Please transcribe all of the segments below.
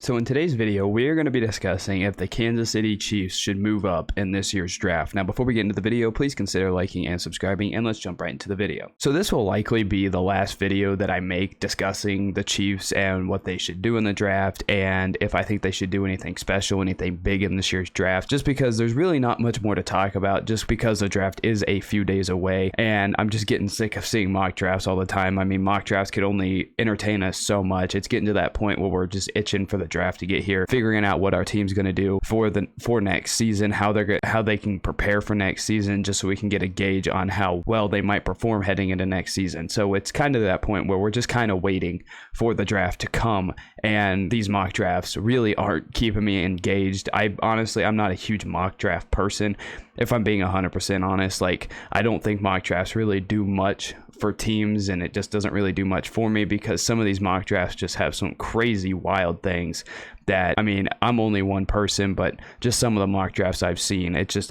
So in today's video, we are going to be discussing if the Kansas City Chiefs should move up in this year's draft. Now, before we get into the video, please consider liking and subscribing, and let's jump right into the video. So this will likely be the last video that I make discussing the Chiefs and what they should do in the draft, and if I think they should do anything special, anything big in this year's draft, just because there's really not much more to talk about, just because the draft is a few days away, and I'm just getting sick of seeing mock drafts all the time. I mean, mock drafts could only entertain us so much. It's getting to that point where we're just itching for the draft to get here, figuring out what our team's going to do for next season, how they can prepare for next season, just so we can get a gauge on how well they might perform heading into next season. So it's kind of that point where we're just kind of waiting for the draft to come, and these mock drafts really aren't keeping me engaged. I'm not a huge mock draft person, if I'm being 100% honest. Like, I don't think mock drafts really do much for teams, and it just doesn't really do much for me, because some of these mock drafts just have some crazy wild things that, I mean, I'm only one person, but just some of the mock drafts I've seen, it just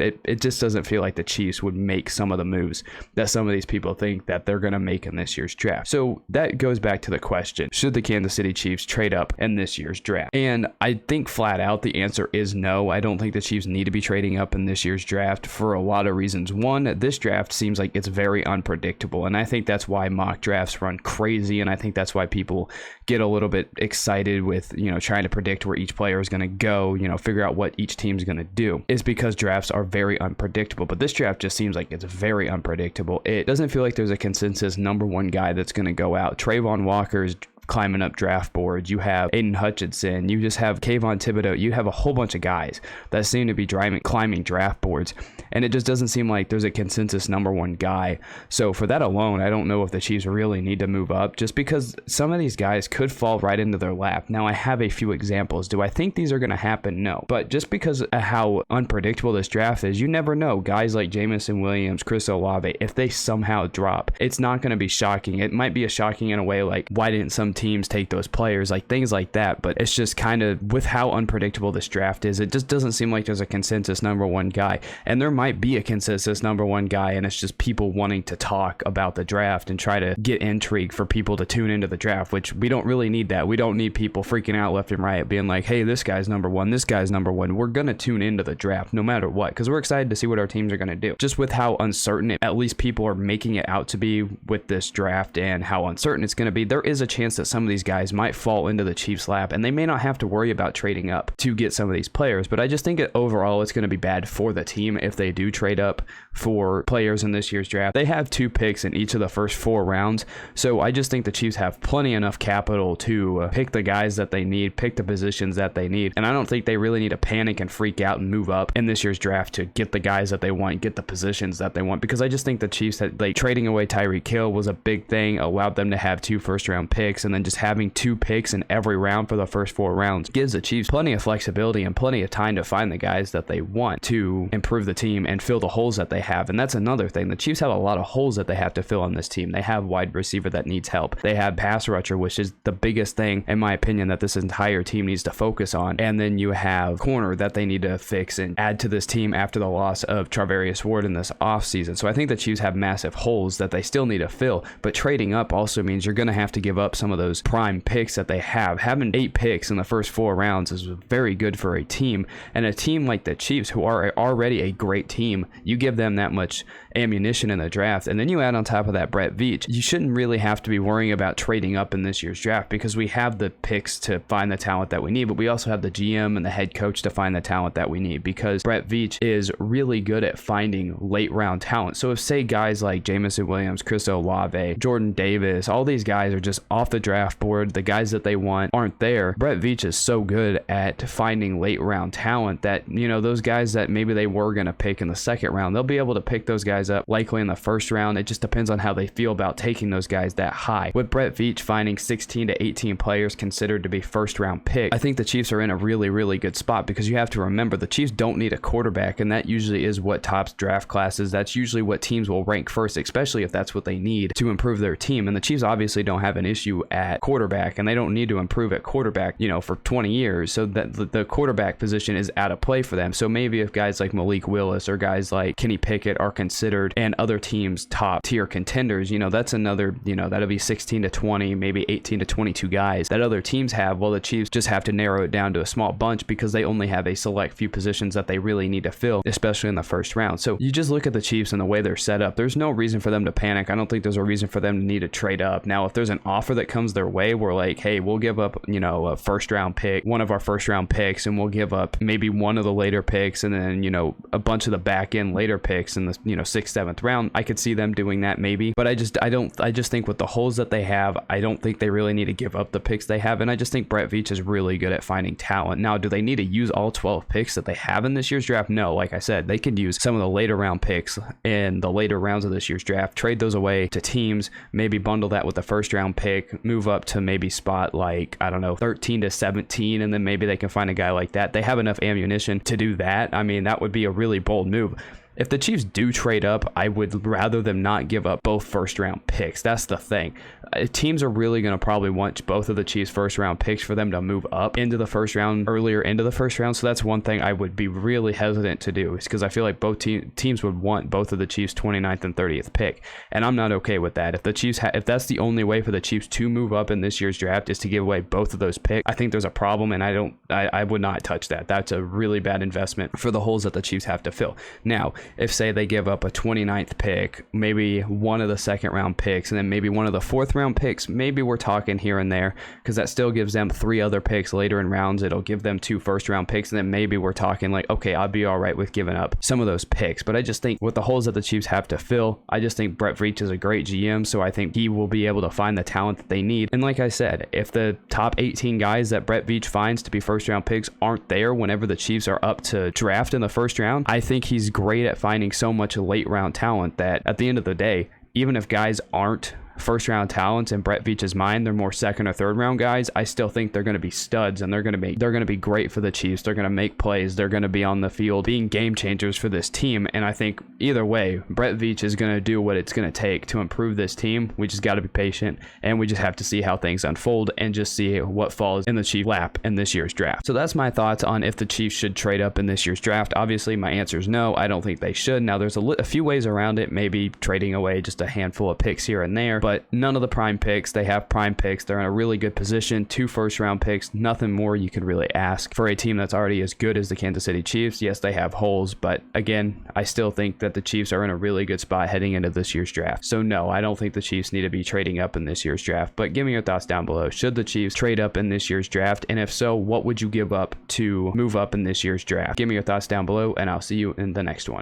doesn't feel like the Chiefs would make some of the moves that some of these people think that they're going to make in this year's draft. So that goes back to the question, should the Kansas City Chiefs trade up in this year's draft? And I think flat out the answer is no. I don't think the Chiefs need to be trading up in this year's draft for a lot of reasons. One, this draft seems like it's very unpredictable, and I think that's why mock drafts run crazy, and I think that's why people get a little bit excited with, trying to predict where each player is going to go, figure out what each team's going to do, is because drafts are very unpredictable. But this draft just seems like it's very unpredictable. It doesn't feel like there's a consensus number one guy that's going to go out. Trayvon Walker's climbing up draft boards. You have Aiden Hutchinson. You just have Kayvon Thibodeaux. You have a whole bunch of guys that seem to be climbing draft boards, and it just doesn't seem like there's a consensus number one guy. So for that alone, I don't know if the Chiefs really need to move up, just because some of these guys could fall right into their lap. Now, I have a few examples. Do I think these are going to happen? No. But just because of how unpredictable this draft is, you never know. Guys like Jameson Williams, Chris Olave, if they somehow drop, it's not going to be shocking. It might be shocking in a way like, why didn't some teams take those players, like things like that. But it's just kind of, with how unpredictable this draft is, it just doesn't seem like there's a consensus number one guy. And there might be a consensus number one guy, and it's just people wanting to talk about the draft and try to get intrigue for people to tune into the draft, which we don't really need that. We don't need people freaking out left and right being like, hey, this guy's number one, this guy's number one. We're gonna tune into the draft no matter what, because we're excited to see what our teams are gonna do. Just with how uncertain at least people are making it out to be with this draft, and how uncertain it's gonna be, there is a chance that some of these guys might fall into the Chiefs' lap, and they may not have to worry about trading up to get some of these players. But I just think overall it's going to be bad for the team if they do trade up for players in this year's draft. They have 2 picks in each of the first 4 rounds, so I just think the Chiefs have plenty enough capital to pick the guys that they need, pick the positions that they need, and I don't think they really need to panic and freak out and move up in this year's draft to get the guys that they want, get the positions that they want, because I just think the Chiefs had, like, trading away Tyreek Hill was a big thing, allowed them to have 2 first-round picks, and then just having 2 picks in every round for the first 4 rounds gives the Chiefs plenty of flexibility and plenty of time to find the guys that they want to improve the team and fill the holes that they have. And that's another thing. The Chiefs have a lot of holes that they have to fill on this team. They have wide receiver that needs help. They have pass rusher, which is the biggest thing, in my opinion, that this entire team needs to focus on. And then you have corner that they need to fix and add to this team after the loss of Charvarius Ward in this offseason. So I think the Chiefs have massive holes that they still need to fill, but trading up also means you're going to have to give up some of those prime picks that they have. Having 8 picks in the first 4 rounds is very good for a team, and a team like the Chiefs, who are already a great team, you give them that much ammunition in the draft, and then you add on top of that Brett Veach. You shouldn't really have to be worrying about trading up in this year's draft, because we have the picks to find the talent that we need, but we also have the GM and the head coach to find the talent that we need, because Brett Veach is really good at finding late round talent. So if, say, guys like Jameson Williams, Chris Olave, Jordan Davis, all these guys are just off the draft board, the guys that they want aren't there, Brett Veach is so good at finding late round talent that, those guys that maybe they were going to pick in the second round, they'll be able to pick those guys up likely in the first round. It just depends on how they feel about taking those guys that high. With Brett Veach finding 16 to 18 players considered to be first round picks, I think the Chiefs are in a really, really good spot, because you have to remember the Chiefs don't need a quarterback, and that usually is what tops draft classes. That's usually what teams will rank first, especially if that's what they need to improve their team. And the Chiefs obviously don't have an issue at at quarterback, and they don't need to improve at quarterback, you know, for 20 years. So that the quarterback position is out of play for them. So maybe if guys like Malik Willis or guys like Kenny Pickett are considered and other teams top tier contenders, you know, that's another, you know, that'll be 16 to 20, maybe 18 to 22 guys that other teams have. Well, the Chiefs just have to narrow it down to a small bunch because they only have a select few positions that they really need to fill, especially in the first round. So you just look at the Chiefs and the way they're set up. There's no reason for them to panic. I don't think there's a reason for them to need to trade up. Now, if there's an offer that comes their way, we're like, hey, we'll give up, you know, a first round pick, one of our first round picks, and we'll give up maybe one of the later picks and then, you know, a bunch of the back end later picks in the, you know, 6th, 7th round. I could see them doing that maybe, but I just think with the holes that they have, I don't think they really need to give up the picks they have. And I just think Brett Veach is really good at finding talent. Now, do they need to use all 12 picks that they have in this year's draft? No. Like I said, they could use some of the later round picks in the later rounds of this year's draft, trade those away to teams, maybe bundle that with the first round pick, move up to maybe spot like, I don't know, 13 to 17, and then maybe they can find a guy like that. They have enough ammunition to do that. I mean, that would be a really bold move. If the Chiefs do trade up, I would rather them not give up both first round picks. That's the thing. Teams are really going to probably want both of the Chiefs first round picks for them to move up into the first round, earlier into the first round. So that's one thing I would be really hesitant to do, is because I feel like both teams would want both of the Chiefs 29th and 30th pick. And I'm not okay with that. If the Chiefs, if that's the only way for the Chiefs to move up in this year's draft is to give away both of those picks, I think there's a problem, and I would not touch that. That's a really bad investment for the holes that the Chiefs have to fill. Now, if say they give up a 29th pick, maybe one of the second round picks, and then maybe one of the 4th round picks, maybe we're talking here and there, because that still gives them 3 other picks later in rounds. It'll give them 2 first round picks, and then maybe we're talking like, okay, I'd be all right with giving up some of those picks. But I just think with the holes that the Chiefs have to fill, I just think Brett Veach is a great GM, so I think he will be able to find the talent that they need. And like I said, if the top 18 guys that Brett Veach finds to be first round picks aren't there whenever the Chiefs are up to draft in the first round, I think he's great at finding so much late round talent that at the end of the day, even if guys aren't first round talents in Brett Veach's mind, they're more second or third round guys, I still think they're going to be studs, and they're going to be great for the Chiefs. They're going to make plays. They're going to be on the field being game changers for this team. And I think either way, Brett Veach is going to do what it's going to take to improve this team. We just got to be patient, and we just have to see how things unfold and just see what falls in the Chiefs' lap in this year's draft. So that's my thoughts on if the Chiefs should trade up in this year's draft. Obviously, my answer is no. I don't think they should. Now, there's a few ways around it, maybe trading away just a handful of picks here and there, but none of the prime picks. They have prime picks. They're in a really good position. 2 first round picks. Nothing more you could really ask for a team that's already as good as the Kansas City Chiefs. Yes, they have holes, but again, I still think that the Chiefs are in a really good spot heading into this year's draft. So no, I don't think the Chiefs need to be trading up in this year's draft, but give me your thoughts down below. Should the Chiefs trade up in this year's draft? And if so, what would you give up to move up in this year's draft? Give me your thoughts down below, and I'll see you in the next one.